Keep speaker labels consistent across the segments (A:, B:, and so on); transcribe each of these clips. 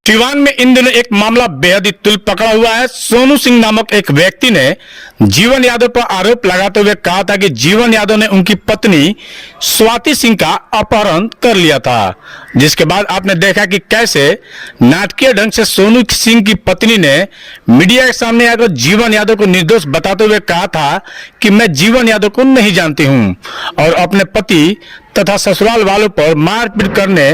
A: सिवान में इन दिनों एक मामला बेहद ही तुल पकड़ा हुआ है। सोनू सिंह नामक एक व्यक्ति ने जीवन यादव पर आरोप लगाते हुए कहा था कि जीवन यादव ने उनकी पत्नी स्वाति सिंह का अपहरण कर लिया था, जिसके बाद आपने देखा कि कैसे नाटकीय ढंग से सोनू सिंह की पत्नी ने मीडिया के सामने आकर जीवन यादव को निर्दोष बताते हुए कहा था कि मैं जीवन यादव को नहीं जानती हूं और अपने पति तथा ससुराल वालों पर मारपीट करने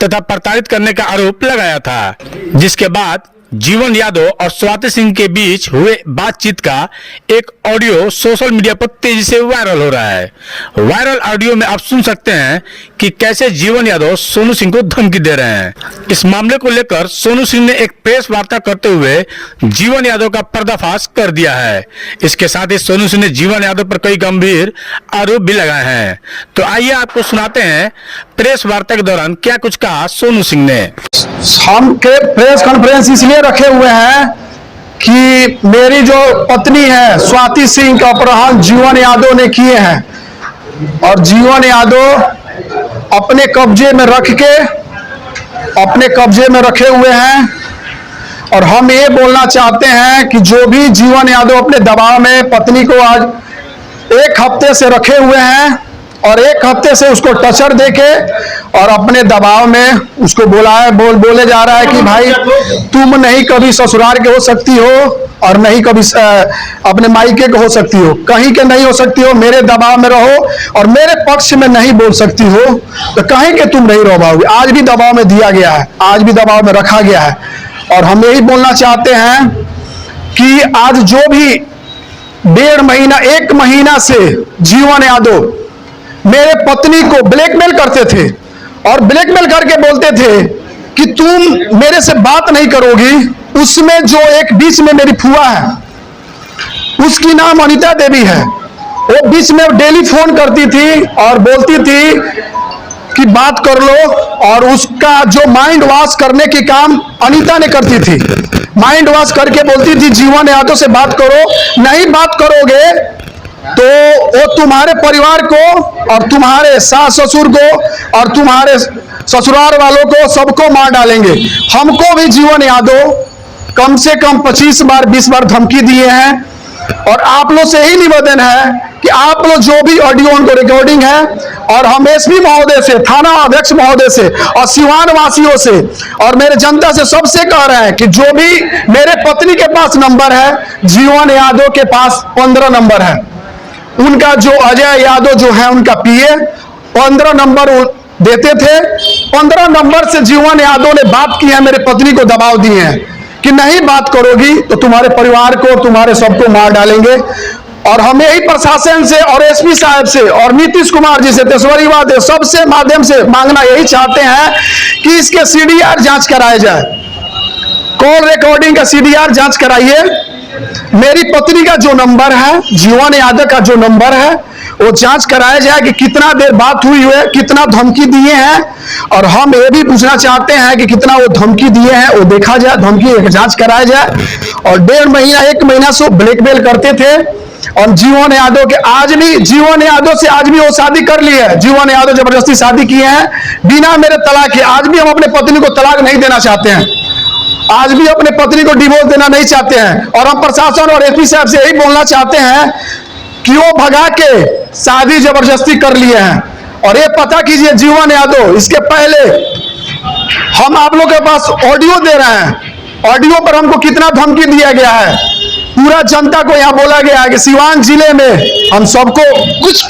A: तथा प्रताड़ित करने का आरोप लगाया था, जिसके बाद जीवन यादव और स्वाति सिंह के बीच हुए बातचीत का एक ऑडियो सोशल मीडिया पर तेजी से वायरल हो रहा है। वायरल ऑडियो में आप सुन सकते हैं कि कैसे जीवन यादव सोनू सिंह को धमकी दे रहे हैं। इस मामले को लेकर सोनू सिंह ने एक प्रेस वार्ता करते हुए जीवन यादव का पर्दाफाश कर दिया है। इसके साथ ही सोनू सिंह ने जीवन यादव पर कई गंभीर आरोप भी लगाए हैं। तो आइए आपको सुनाते हैं प्रेस वार्ता के दौरान क्या कुछ कहा सोनू सिंह ने।
B: हम के प्रेस कॉन्फ्रेंस इसलिए रखे हुए हैं कि मेरी जो पत्नी है स्वाति सिंह का अपहरण जीवन यादव ने किए हैं और जीवन यादव अपने कब्जे में रखे हुए हैं। और हम ये बोलना चाहते हैं कि जो भी जीवन यादव अपने दबाव में पत्नी को आज 1 हफ्ते से रखे हुए हैं और 1 हफ्ते से उसको टचर देके और अपने दबाव में उसको बोले जा रहा है कि भाई तुम नहीं कभी ससुराल के हो सकती हो और नहीं कभी अपने मायके के हो सकती हो, कहीं के नहीं हो सकती हो, मेरे दबाव में रहो और मेरे पक्ष में नहीं बोल सकती हो, तो कहीं के तुम नहीं रह पाओगे। आज भी दबाव में दिया गया है, आज भी दबाव में रखा गया है। और हम यही बोलना चाहते हैं कि आज जो भी 1 महीना से जीवन यादव मेरे पत्नी को ब्लैकमेल करते थे और ब्लैकमेल करके बोलते थे कि तुम मेरे से बात नहीं करोगी। उसमें जो एक बीच में मेरी फुआ है, उसकी नाम अनीता देवी है, वो बीच में डेली फोन करती थी और बोलती थी कि बात कर लो और उसका जो माइंड वॉश करने की काम अनीता ने करती थी। माइंड वॉश करके बोलती थी जीवन यादव से बात करो, नहीं बात करोगे तो वो तुम्हारे परिवार को और तुम्हारे सास ससुर को और तुम्हारे ससुराल वालों को सबको मार डालेंगे। हमको भी जीवन यादव कम से कम 25 बार 20 बार धमकी दिए हैं और आप लोग से ही निवेदन है कि आप लोग जो भी ऑडियो उनको रिकॉर्डिंग है और हम एसपी महोदय से, थाना अध्यक्ष महोदय से और सिवान वासियों से और मेरे जनता से सबसे कह रहे हैं कि जो भी मेरे पत्नी के पास नंबर है, जीवन यादव के पास 15 नंबर है। उनका जो अजय यादव जो है उनका पीए 15 नंबर देते थे। 15 नंबर से जीवन यादव ने बात की है, मेरे पत्नी को दबाव दिए हैं कि नहीं बात करोगी तो तुम्हारे परिवार को और तुम्हारे सबको मार डालेंगे। और हम यही प्रशासन से और एसपी साहब से और नीतीश कुमार जी से, तेजस्वी सबसे माध्यम से मांगना यही चाहते हैं कि इसके सीडीआर जांच कराया जाए, कॉल रिकॉर्डिंग का सीडीआर जांच कराइए। मेरी पत्नी का जो नंबर है, जीवन यादव का जो नंबर है, वो जांच कराया जाए कि कितना देर बात हुई है, कितना धमकी दिए हैं। और हम ये भी पूछना चाहते हैं कि कितना वो धमकी दिए हैं वो देखा जाए, धमकी जांच कराया जाए। और 1.5 महीना से ब्लैकमेल करते थे और जीवन यादव के आज भी जीवन यादव से आज भी वो शादी कर ली है। जीवन यादव जबरदस्ती शादी किए हैं बिना मेरे तलाक के। आज भी हम अपने पत्नी को तलाक नहीं देना चाहते हैं, आज भी अपने पत्नी को डिवोर्स देना नहीं चाहते हैं। और हम प्रशासन और एसपी साहब से यही बोलना चाहते हैं कि वो भगा के शादी जबरदस्ती कर लिए हैं। और ये पता कीजिए जीवन यादव, इसके पहले हम आप लोगों के पास ऑडियो दे रहे हैं, ऑडियो पर हमको कितना धमकी दिया गया है। पूरा जनता को यहाँ बोला गया है कि सिवान जिले में हम सबको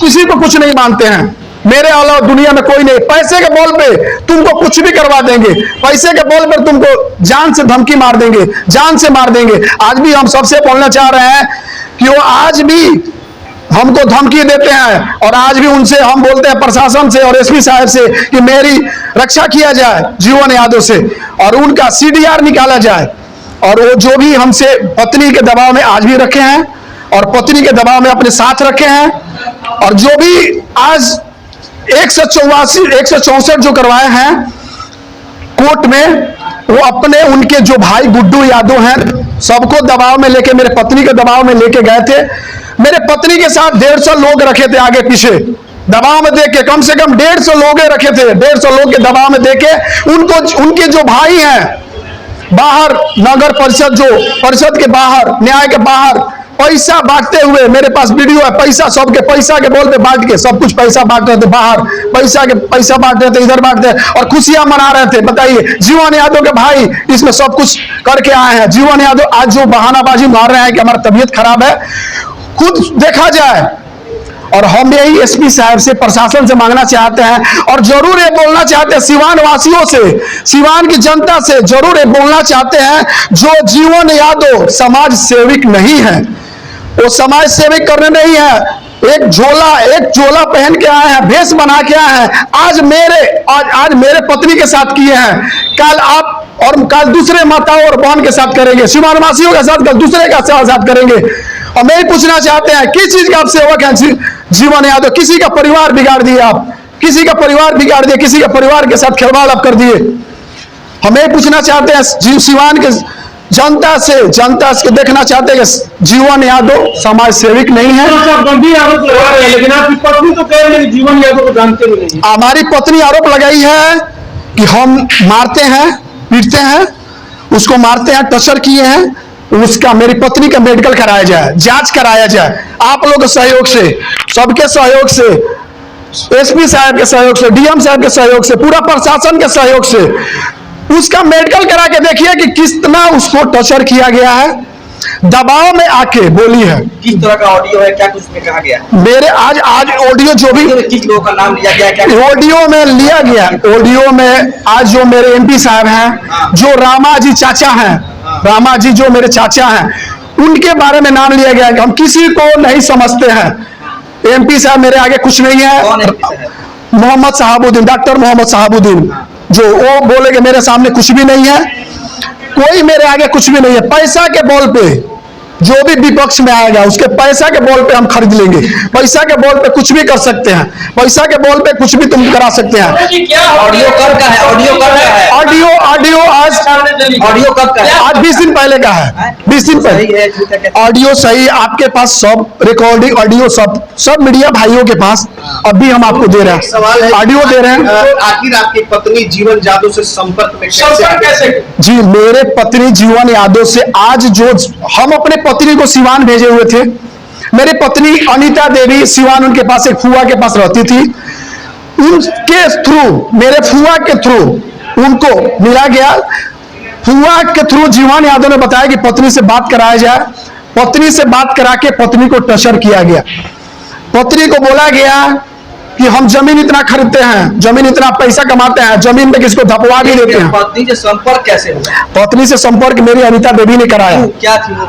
B: किसी को कुछ नहीं मानते हैं, मेरे अलावा दुनिया में कोई नहीं। पैसे के बल पे तुमको कुछ भी करवा देंगे, पैसे के बल पर तुमको जान से धमकी मार देंगे, जान से मार देंगे। आज भी हम सबसे बोलना चाह रहे हैं कि वो आज भी हमको धमकी देते हैं और आज भी उनसे हम बोलते हैं प्रशासन से और एसपी साहब से कि मेरी रक्षा किया जाए जीवन यादव से और उनका सीडीआर निकाला जाए। और वो जो भी हमसे पत्नी के दबाव में आज भी रखे हैं और पत्नी के दबाव में अपने साथ रखे हैं और जो भी आज 164 जो करवाए हैं कोर्ट में, वो अपने उनके जो भाई गुड्डू यादव हैं सबको दबाव में लेके, मेरे पत्नी के दबाव में लेके गए थे। मेरे पत्नी के साथ 150 लोग रखे थे आगे पीछे दबाव में देके, कम से कम 150 लोग रखे थे। 150 लोग के दबाव में देके उनके जो भाई हैं बाहर नगर परिषद, जो परिषद के बाहर, न्याय के बाहर पैसा बांटते हुए, मेरे पास वीडियो है, पैसा सबके पैसा के बोल पे बांट के सब कुछ पैसा बांट रहे थे, बाहर पैसा बांट रहे थे, इधर बांट रहे और खुशियां मना रहे थे। बताइए, जीवन यादव के भाई इसमें सब कुछ करके आए हैं। जीवन यादव आज जो बहानाबाजी मार रहे हैं कि हमारा तबीयत खराब है, खुद देखा जाए। और हम यही एसपी साहब से, प्रशासन से मांगना चाहते हैं और जरूर ये बोलना चाहते हैं सिवान वासियों से, सिवान की जनता से जरूर ये बोलना चाहते हैं, जो जीवन यादव समाज सेविक नहीं है, वो समाज सेविक करने नहीं है। एक झोला पहन के आए हैं, भेष बना के आए हैं। आज मेरे पत्नी के साथ किए हैं, कल आप और कल दूसरे माताओं और बहन के साथ करेंगे, सिवान वासियों के साथ, कल दूसरे के साथ करेंगे। और मैं पूछना चाहते हैं, किस चीज का आप सेवक हैं जीवन यादव? किसी का परिवार बिगाड़ दिया आप, किसी का परिवार बिगाड़ दिया, किसी के परिवार के साथ खिलवाड़ आप कर दिए। हमें पूछना चाहते हैं सिवान के जनता से देखना चाहते हैं कि जीवन यादव समाज सेविक नहीं है।
C: गंभीर आरोप लगा रहे हैं, लेकिन आपकी पत्नी तो कह रही है जीवन यादव को जानते भी नहीं।
B: हमारी पत्नी आरोप लगाई है कि हम मारते हैं, पीटते हैं, उसको मारते हैं, टॉर्चर किए हैं। उसका, मेरी पत्नी का मेडिकल कराया जाए, जांच कराया जाए, आप लोगों के सहयोग से, सबके सहयोग से, एसपी साहब के सहयोग से, डीएम साहब के सहयोग से, पूरा प्रशासन के सहयोग से उसका मेडिकल करा के देखिए कि कितना उसको टॉर्चर किया गया है, दबाव में आके बोली है।
D: किस तरह का ऑडियो है, क्या कुछ में कहा गया?
B: मेरे आज ऑडियो जो भी,
D: किस लोगों का नाम लिया गया, क्या
B: ऑडियो में लिया गया, ऑडियो में आज जो मेरे एमपी साहब हैं, जो रामा जी चाचा हैं, रामा जी जो मेरे चाचा हैं, उनके बारे में नाम लिया गया कि हम किसी को नहीं समझते हैं। एमपी साहब मेरे आगे कुछ नहीं है। मोहम्मद साहबुद्दीन, डॉक्टर मोहम्मद साहबुद्दीन, जो वो बोले कि मेरे सामने कुछ भी नहीं है, कोई मेरे आगे कुछ भी नहीं है। पैसा के बल पे जो भी विपक्ष में आएगा उसके पैसा के बल पे हम खरीद लेंगे, पैसा के बल पे कुछ भी कर सकते हैं, पैसा के बल पे कुछ भी तुम करा सकते हैं।
D: ऑडियो कब का है? ऑडियो कब का है?
B: ऑडियो
D: ऑडियो कब का है?
B: आज 20 दिन पहले का है, 20 दिन पहले। ऑडियो सही, आपके पास सब रिकॉर्डिंग ऑडियो सब मीडिया भाइयों के पास अभी हम आपको दे रहे हैं,
D: सवाल है,
B: ऑडियो दे रहे हैं।
D: आखिर आपकी पत्नी जीवन यादव से संपर्क में कैसे?
B: जी, मेरे पत्नी जीवन यादव से आज जो हम अपने पत्नी को सिवान भेजे हुए थे, मेरी पत्नी अनीता देवी सिवान, उनके पास एक फुआ के पास रहती थी, उनके थ्रू, मेरे फुआ के थ्रू उनको मिला गया। फुआ के थ्रू जीवन यादव ने बताया कि पत्नी से बात कराया जाए। पत्नी से बात करा के पत्नी को टॉर्चर किया गया। पत्नी को बोला गया कि हम जमीन इतना खरीदते हैं, जमीन इतना पैसा कमाते हैं, जमीन में किसको धपवा भी देते हैं।
D: पत्नी से संपर्क कैसे हुआ?
B: पत्नी से संपर्क मेरी अनीता देवी ने कराया।
D: क्या थी वो?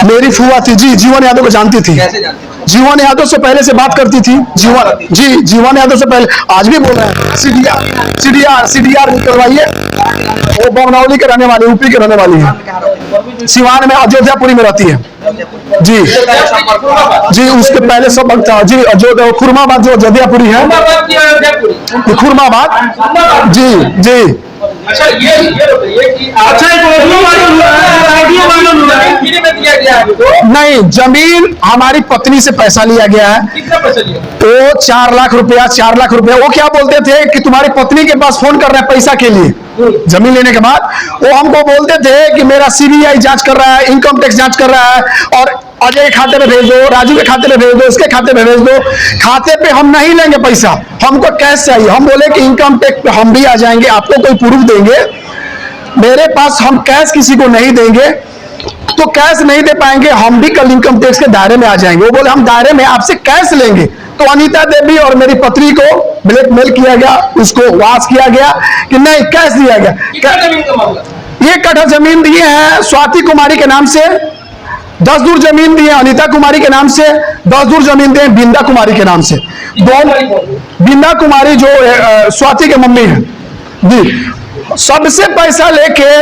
B: मेरी फुआ थी जी, जीवन यादव को जानती थी।
D: कैसे जानती थी?
B: जीवन यादव से पहले से बात करती थी। जीवन यादव से पहले, आज भी बोल रहे हैं, सीडीआर निकलवाइए। वो बमनौली के रहने वाली, यूपी के रहने वाली है, सिवान में अयोध्यापुरी में रहती है जी। जी, उसके पहले सब था जी, जो खुरमाबाद, जो अयोध्यापुरी है, खुरमाबाद जी।
C: अच्छा, ये बताइए कि अच्छा
B: नहीं, जमीन हमारी पत्नी से पैसा लिया गया है।
C: कितना पैसा लिया?
B: वो 4 लाख रुपया। वो क्या बोलते थे कि तुम्हारी पत्नी के पास फोन कर रहे हैं पैसा के लिए, जमीन लेने के बाद वो हमको बोलते थे कि मेरा सीबीआई जांच कर रहा है, इनकम टैक्स जांच कर रहा है, और अजय के खाते में भेज दो, राजू के खाते में भेज दो, इसके खाते में भेज दो। खाते पे हम नहीं लेंगे पैसा, हमको कैश चाहिए। हम बोले कि इनकम टैक्स पे हम भी आ जाएंगे, आपको कोई प्रूफ देंगे, मेरे पास हम कैश किसी को नहीं देंगे, तो कैश नहीं दे पाएंगे, हम भी कल इनकम टैक्स के दायरे में आ जाएंगे। वो बोले हम दायरे में आपसे कैश लेंगे। तो अनीता देवी और मेरी पत्नी को ब्लैकमेल किया गया, उसको वास किया गया कि नहीं, कैश दिया गया।
C: जमीन का मामला,
B: 1 कट्ठा जमीन दिए हैं स्वाति कुमारी के नाम से, 10 दूर जमीन दिए अनीता कुमारी के नाम से, 10 दूर जमीन दिए बिंदा कुमारी के नाम से। बिंदा कुमारी जो स्वाति के मम्मी है जी, सबसे पैसा लेके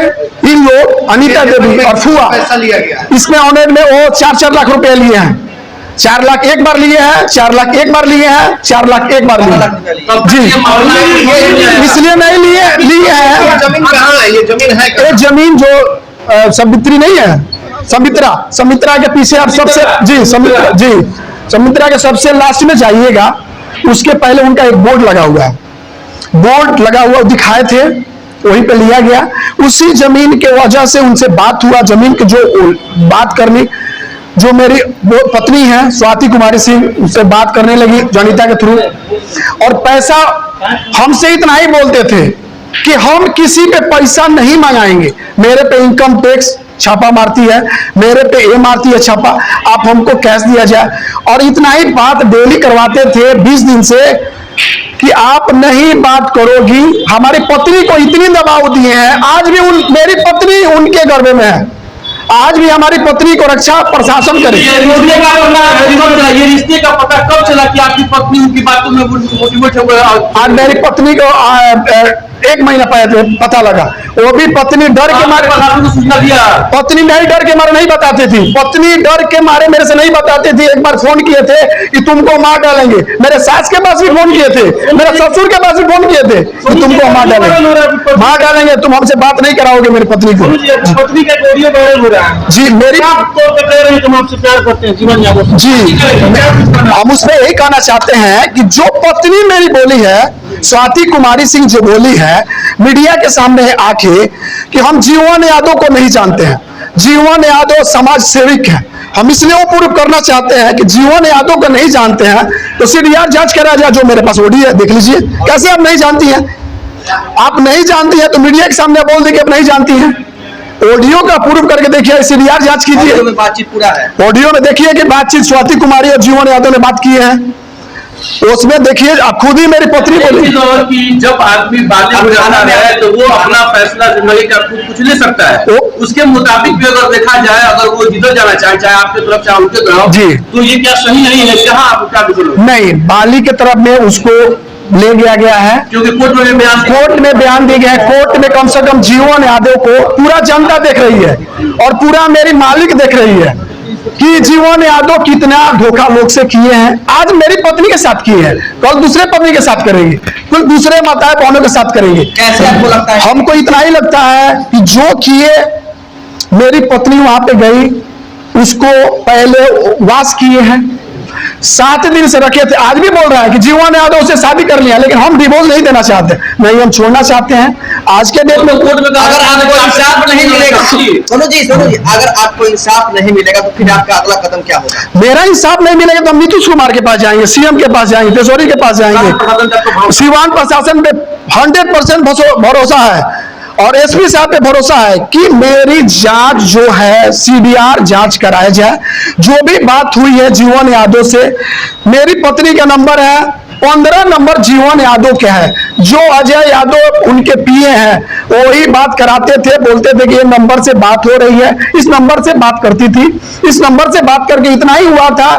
B: इन लोग अनीता देवी और फुआ
D: पैसा लिया गया।
B: इसमें ऑनर में वो 4-4 लाख रुपए लिए हैं। 4 लाख एक बार लिए हैं, 4 लाख एक बार लिए हैं, 4 लाख एक बार लिए हैं जी। इसलिए नहीं लिए हैं।
D: जमीन कहाँ है? ये जमीन है
B: ये जमीन जो समित्री नहीं है, समित्रा के पीछे आप सबसे जी, समित्रा के सबसे लास्ट में जाइएगा, उसके पहले उनका एक बोर्ड लगा हुआ है, बोर्ड लगा हुआ दिखाए थे वहीं पे लिया गया। उसी जमीन के वजह से उनसे बात हुआ, जमीन के जो बात करनी, जो मेरी वो पत्नी है स्वाति कुमारी सिंह, उससे बात करने लगी जनिता के थ्रू। और पैसा हमसे इतना ही बोलते थे कि हम किसी पे पैसा नहीं मंगाएंगे। मेरे पे इनकम टैक्स छापा मारती है, मेरे पे ये मारती है छापा, आप हमको कैश दिया जाए। और इतना ही बात डेली करवाते थे 20 दिन से कि आप नहीं बात करोगी। हमारी पत्नी को इतनी दबाव दिए हैं, आज भी मेरी पत्नी उनके गर्भ में है, आज भी हमारी पत्नी को रक्षा प्रशासन करे।
C: ये रिश्ते का पता कब चला कि आपकी पत्नी उनकी बातों में मोटिवेट हो गया?
B: आज मेरी पत्नी को 1 महीना पहले पता लगा। वो भी पत्नी डर के मारे
C: सूचना दिया,
B: पत्नी नहीं डर के मारे नहीं बताती थी, पत्नी डर के मारे मेरे से नहीं बताती थी। एक बार फोन किए थे कि तुमको मार डालेंगे, मेरे सास के पास भी फोन किए थे, मेरे ससुर के पास भी फोन किए थे कि तुमको मार डालेंगे, तुम हमसे बात नहीं कराओगे मेरी पत्नी को।
C: पत्नी का ऑडियो वायरल हो रहा है
B: जी मेरी
C: आप तो कह रहे हैं तुम हमसे प्यार करते हैं जीवन यादव
B: जी, हम उसमें यही कहना चाहते हैं कि जो पत्नी मेरी बोली है, स्वाति कुमारी सिंह जो बोली है मीडिया के सामने आके कि हम जीवन यादव को नहीं जानते हैं, जीवन यादव समाज सेविक है, हम इसलिए वो प्रूव करना चाहते हैं कि जीवन यादव को नहीं जानते हैं तो सीडीआर जांच करा जाए। जो मेरे पास ऑडियो है देख लीजिए, कैसे आप नहीं जानती हैं? आप नहीं जानती हैं तो मीडिया के सामने बोल दे कि आप नहीं जानती हैं। ऑडियो का प्रूव करके देखिए, सीडीआर जांच कीजिए।
D: ऑडियो में बातचीत पूरा है,
B: ऑडियो में देखिए कि बातचीत स्वाति कुमारी और जीवन यादव ने बात की है, उसमें देखिए आप खुद ही मेरी पत्नी बोली
C: कि जब आदमी बालिग हो जाता है तो वो अपना फैसला जिंदगी का खुद कुछ ले सकता है, उसके मुताबिक भी अगर देखा जाए, अगर वो जिधर जाना चाहे, चाहे आपके तरफ चाहे उनके तरफ
B: जी,
C: तो ये क्या सही नहीं है? कहाँ आप क्या
B: नहीं, बाली के तरफ में उसको ले गया है,
C: क्योंकि कोर्ट में बयान
B: दिया गया है। कोर्ट में कम से कम जीवन यादव को पूरा जनता देख रही है और पूरा मेरी मालिक देख रही है कि जीवन यादव कितना धोखा लोग से किए हैं। आज मेरी पत्नी के साथ किए हैं, कल दूसरे पत्नी के साथ करेंगे, कल दूसरे माता बहनों के साथ करेंगे।
D: कैसे आपको लगता है?
B: हमको इतना ही लगता है कि जो किए, मेरी पत्नी वहां पे गई, उसको पहले वास किए हैं, 7 दिन से रखे थे। आज भी बोल रहा है कि जीवन यादव से शादी कर लिया, लेकिन हम डिवोर्स नहीं देना चाहते, नहीं हम छोड़ना चाहते हैं। आज के डेट में
D: अगर आपको इंसाफ नहीं मिलेगा, सुनो जी, अगर आपको इंसाफ नहीं मिलेगा तो फिर आपका अगला कदम क्या होगा?
B: मेरा इंसाफ नहीं मिलेगा तो हम नीतीश कुमार के पास जाएंगे, सीएम के पास जाएंगे, तेजोरी के पास जाएंगे। सीवान प्रशासन पे 100% भरोसा है और एसपी साहब पे भरोसा है कि मेरी जांच जो है सीडीआर जांच कराया जाए। जो भी बात हुई है जीवन यादव से, मेरी पत्नी का नंबर है 15 नंबर जीवन यादव के है, जो अजय यादव उनके पीए हैं वही बात कराते थे, बोलते थे कि ये नंबर से बात हो रही है, इस नंबर से बात करती थी। इस नंबर से बात करके इतना ही हुआ था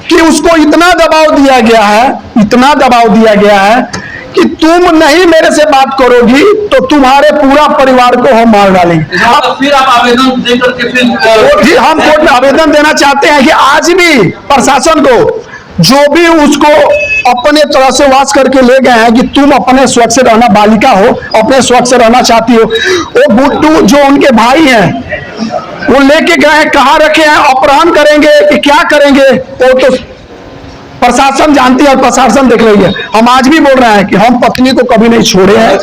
B: कि उसको इतना दबाव दिया गया है, इतना दबाव दिया गया है कि तुम नहीं मेरे से बात करोगी तो तुम्हारे पूरा परिवार को हम मार डालेंगे।
C: फिर आप आवेदन देकर के फिर
B: हम कोर्ट में आवेदन देना चाहते हैं कि आज भी प्रशासन को जो भी उसको अपने तरह से वास करके ले गए हैं कि तुम अपने स्वच्छ से रहना, बालिका हो अपने स्वच्छ से रहना चाहती हो, वो बुट्टू जो उनके भाई हैं वो लेके गए हैं, कहाँ रखे हैं, अपहरण करेंगे कि क्या करेंगे वो तो प्रशासन जानती है और प्रशासन देख रही है। हम आज भी बोल रहे हैं कि हम पत्नी को कभी नहीं छोड़े हैं,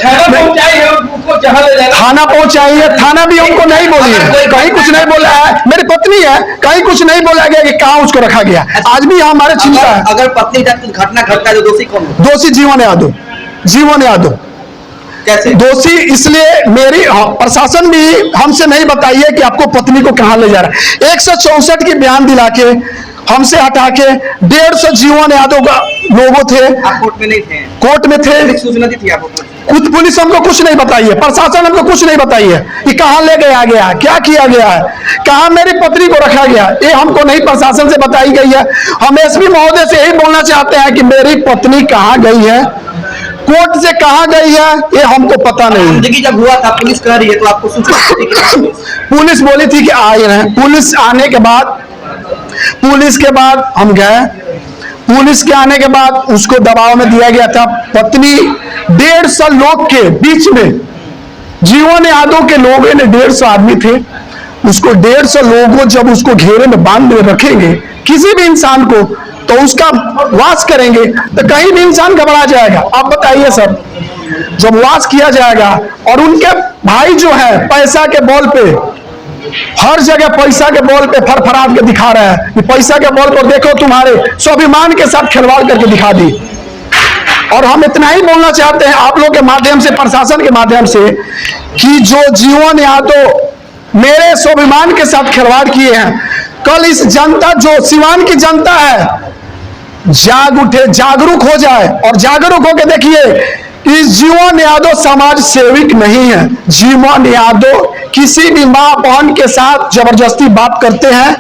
B: थाना पहुंचाइए, थाना भी हमको नहीं बोली है, कहीं कुछ नहीं बोला है, मेरी पत्नी है, कहीं कुछ नहीं बोला गया कि कहाँ उसको रखा गया। आज भी हमारे चिंता है।
D: अगर पत्नी का कुछ घटना घटता है तो दोषी कौन है?
B: दोषी जीवन यादव, जीवन यादव
D: कैसे
B: दोषी? इसलिए मेरी प्रशासन भी हमसे नहीं बताइए कि आपको पत्नी को कहां ले जा रहा है। 164 की बयान दिला के हमसे हटा के 150 जीवन यादव का लोगों थे।
D: आप कोर्ट में नहीं थे?
B: कोर्ट में थे।
D: सूचना दी थी आपको?
B: खुद पुलिस हमको कुछ नहीं बताई है, प्रशासन हमको कुछ नहीं बताई है कि कहां ले गया गया, क्या किया गया है, कहां मेरी पत्नी को रखा गया, ये हमको नहीं प्रशासन से बताई गई है। हम एसपी महोदय से यही बोलना चाहते हैं कि मेरी पत्नी कहां गई है, कोर्ट से कहां गई है, ये हमको पता नहीं।
D: जिंदगी जब हुआ था पुलिस कह रही है तो आपको सूचना?
B: पुलिस बोली थी कि आए हैं। पुलिस आने के बाद, पुलिस के बाद हम गए, पुलिस के आने के बाद उसको दबाव में दिया गया था। पत्नी 150 लोग के बीच में, जीवन यादव के लोगों ने 150 आदमी थे, उसको 150 लोगों जब उसको घेरे में बांध रखेंगे किसी भी इंसान को तो उसका वास करेंगे तो कहीं भी इंसान घबरा जाएगा। आप बताइए सर, जब वास किया जाएगा और उनके भाई जो है पैसा के बल पे हर जगह पैसा के बल पे फरफराट के दिखा रहा है कि पैसा के बल पर देखो तुम्हारे स्वाभिमान के साथ खिलवाड़ करके दिखा दी। और हम इतना ही बोलना चाहते हैं आप लोग के माध्यम से, प्रशासन के माध्यम से, कि जो जीवन यादव मेरे स्वाभिमान के साथ खिलवाड़ किए हैं, कल इस जनता जो सिवान की जनता है जाग उठे, जागरूक हो जाए और जागरूक होकर देखिए कि जीवन यादव समाज सेविक नहीं है। जीवन यादव किसी भी माँ बहन के साथ जबरदस्ती बात करते हैं,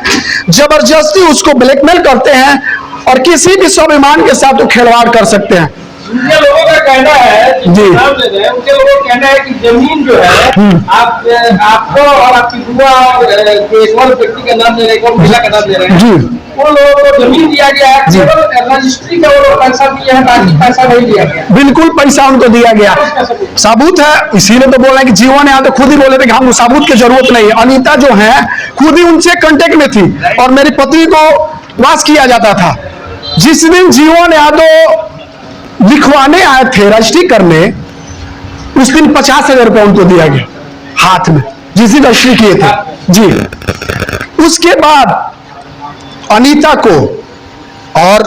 B: जबरदस्ती उसको ब्लैकमेल करते हैं और किसी भी स्वाभिमान के साथ वो खिलवाड़ कर सकते हैं।
C: उनके लोगों का कहना है
B: जी।
C: नाम ले रहे हैं, उनके लोगों का कहना है कि जमीन जो है आपको और आपकी बुआ केशवर व्यक्ति का नाम ले रहे हैं, एक महिला का नाम ले रहे हैं
B: जी।
C: उन लोगों को जमीन दिया गया है, केवल रजिस्ट्री का वो लोग पैसा दिए हैं, बाकी पैसा नहीं दिया गया।
B: बिल्कुल पैसा उनको दिया गया, सबूत है। इसीलिए तो बोल रहे हैं कि जीवन यादव खुद ही बोले थे कि हमको सबूत की जरूरत नहीं है। अनीता जो है खुद ही उनसे कांटेक्ट में थी और मेरी पत्नी को वास किया जाता था। जिस दिन जीवन यादव लिखवाने आए थे रजिस्ट्री करने, उस दिन 50,000 रुपया उनको दिया गया हाथ में, जिस दिन रजिस्ट्री किए थे जी। उसके बाद अनीता को और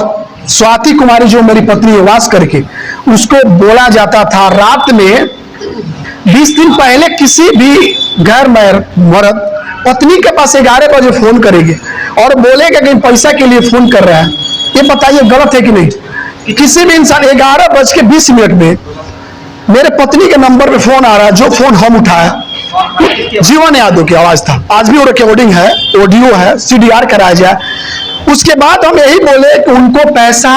B: स्वाति कुमारी जो मेरी पत्नी है वास करके, उसको बोला जाता था रात में 20 दिन पहले किसी भी घर मर्द पत्नी के पास 11 बजे फोन करेंगे और बोलेगा कि पैसा के लिए फोन कर रहा है। ये बताइए गलत है कि नहीं? किसी भी इंसान 11:20 में मेरे पत्नी के नंबर पे फोन आ रहा है, जो फोन हम उठाया जीवन यादव की आवाज था। आज भी वो रिकॉर्डिंग है, ऑडियो है, CDR कराया जाए। उसके बाद हम यही बोले कि उनको पैसा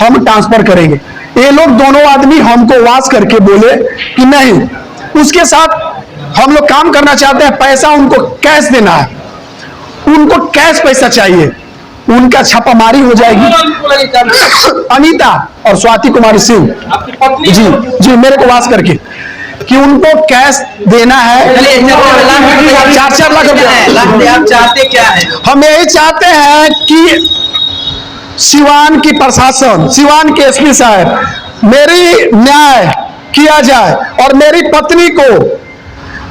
B: हम ट्रांसफर करेंगे। ये लोग दोनों आदमी हमको वास करके बोले कि नहीं, उसके साथ हम लोग काम करना चाहते हैं, पैसा उनको कैश देना है, उनको कैश पैसा चाहिए। उनका छापामारी हो जाएगी। अनीता और स्वाति कुमारी सिंह जी जी मेरे को वास करके कि उनको कैश देना है 4-4 लाख रुपया।
D: आप चाहते क्या है?
B: हम यही चाहते हैं कि सिवान की प्रशासन, सिवान के SP साहब मेरी न्याय किया जाए और मेरी पत्नी को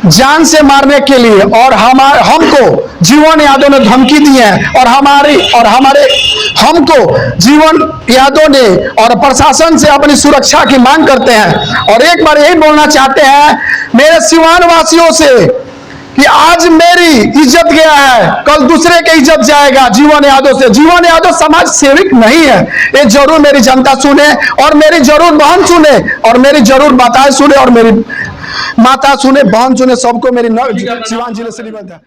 B: जान से मारने के लिए और हमको जीवन यादव ने धमकी दी है और हमारे हमको जीवन यादव ने और प्रशासन से अपनी सुरक्षा की मांग करते हैं। और एक बार यही बोलना चाहते हैं मेरे सिवान वासियों से कि आज मेरी इज्जत गया है, कल दूसरे की इज्जत जाएगा जीवन यादव से। जीवन यादव समाज सेविक नहीं है, ये जरूर मेरी जनता सुने और मेरी जरूर बहन सुने और मेरी जरूर माताएं सुने और मेरी माता सुने, बहन सुने, सबको मेरी सिवान जिले से निवेदन है।